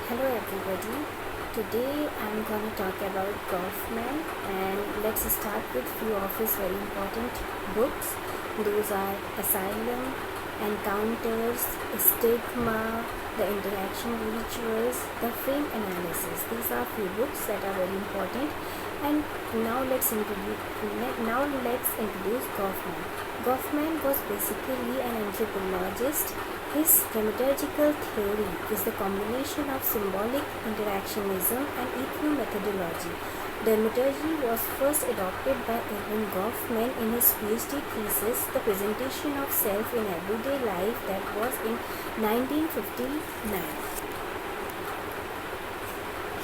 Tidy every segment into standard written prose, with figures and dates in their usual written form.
Hello everybody. Today I'm gonna talk about Kaufman and let's start with few of his very important books. Those are Asylum, Encounters, Stigma, The Interaction Rituals, The Frame Analysis. These are few books that are very important. And now let's introduce Kaufman. Kaufman was basically an anthropologist. His dramaturgical theory is the combination of symbolic interactionism and ethnomethodology. Dramaturgy was first adopted by Erving Goffman in his PhD thesis, The Presentation of Self in Everyday Life, that was in 1959.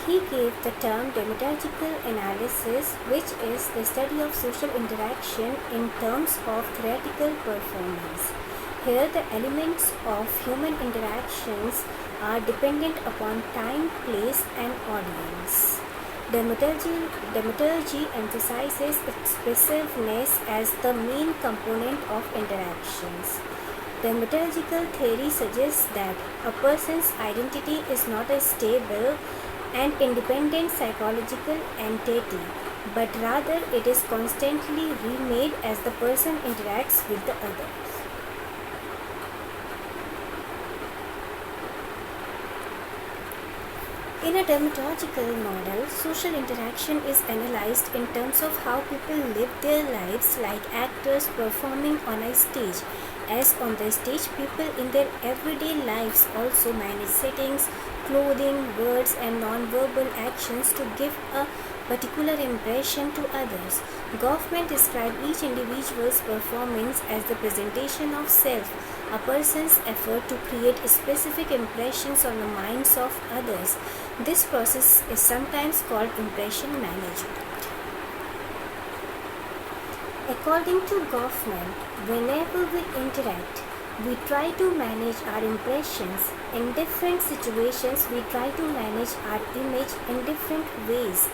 He gave the term dramaturgical analysis, which is the study of social interaction in terms of theoretical performance. Here, the elements of human interactions are dependent upon time, place, and audience. Dramaturgy emphasizes expressiveness as the main component of interactions. Dramaturgical theory suggests that a person's identity is not a stable and independent psychological entity, but rather it is constantly remade as the person interacts with the others. In a dramaturgical model, social interaction is analyzed in terms of how people live their lives, like actors performing on a stage. As on the stage, people in their everyday lives also manage settings, clothing, words, and non-verbal actions to give a particular impression to others. Goffman described each individual's performance as the presentation of self, a person's effort to create specific impressions on the minds of others. This process is sometimes called impression management. According to Goffman, whenever we interact, we try to manage our impressions. In different situations, we try to manage our image in different ways.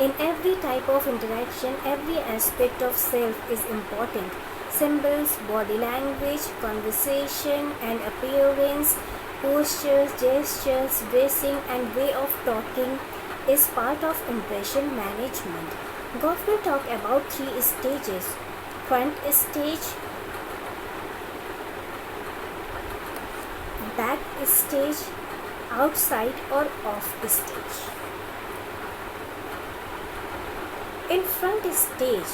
In every type of interaction, every aspect of self is important. Symbols, body language, conversation and appearance, postures, gestures, dressing and way of talking is part of impression management. Goffman talked about 3 stages: front stage, back stage, outside or off stage. In front stage,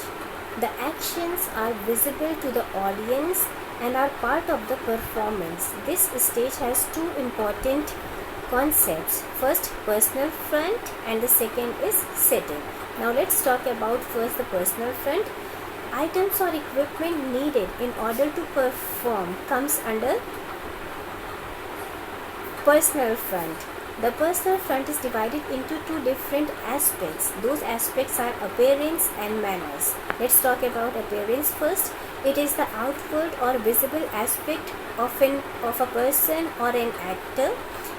the actions are visible to the audience and are part of the performance. This stage has 2 important concepts. First, personal front, and the second is setting. Now let's talk about first the personal front. Items or equipment needed in order to perform comes under personal front. The personal front is divided into 2 different aspects. Those aspects are appearance and manners. Let's talk about appearance first. It is the outward or visible aspect of a person or an actor.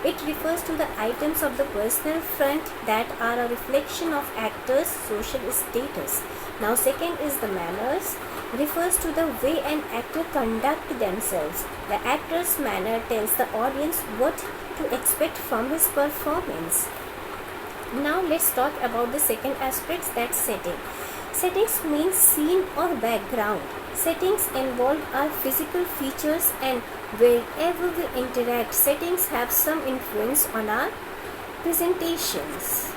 It refers to the items of the personal front that are a reflection of actors' social status. Now second is the manners. Refers to the way an actor conducts themselves. The actor's manner tells the audience what to expect from his performance. Now let's talk about the second aspect, that's setting. Settings means scene or background. Settings involve our physical features, and wherever we interact, settings have some influence on our presentations.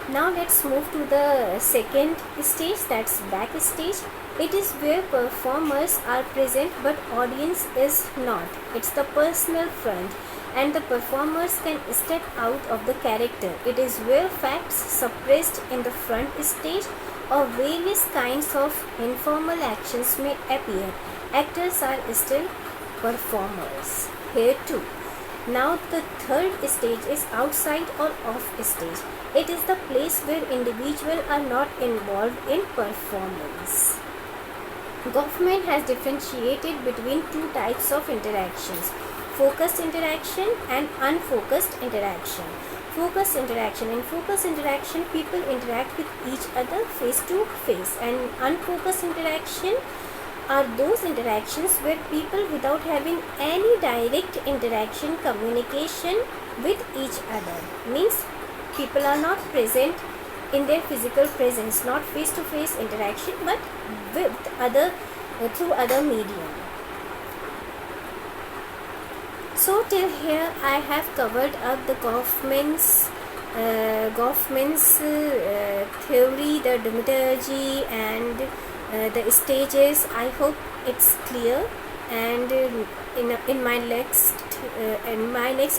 Now let's move to the second stage, that's backstage. It is where performers are present but audience is not. It's the personal front, and the performers can step out of the character. It is where facts suppressed in the front stage or various kinds of informal actions may appear. Actors are still performers here too. Now the third stage is outside or off stage. It is the place where individuals are not involved in performance. Goffman has differentiated between 2 types of interactions: focused interaction and unfocused interaction. Focused interaction. In focused interaction, people interact with each other face to face, and unfocused interaction, are those interactions where people, without having any direct interaction, communication with each other, means people are not present in their physical presence, not face to face interaction, but with other through other medium. So till here I have covered up the Goffman's theory, the dramaturgy, and the stages. I hope it's clear, and in my next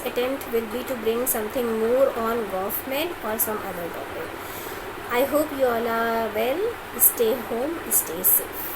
attempt will be to bring something more on Goffman or some other topic. I hope you all are well. Stay home, stay safe.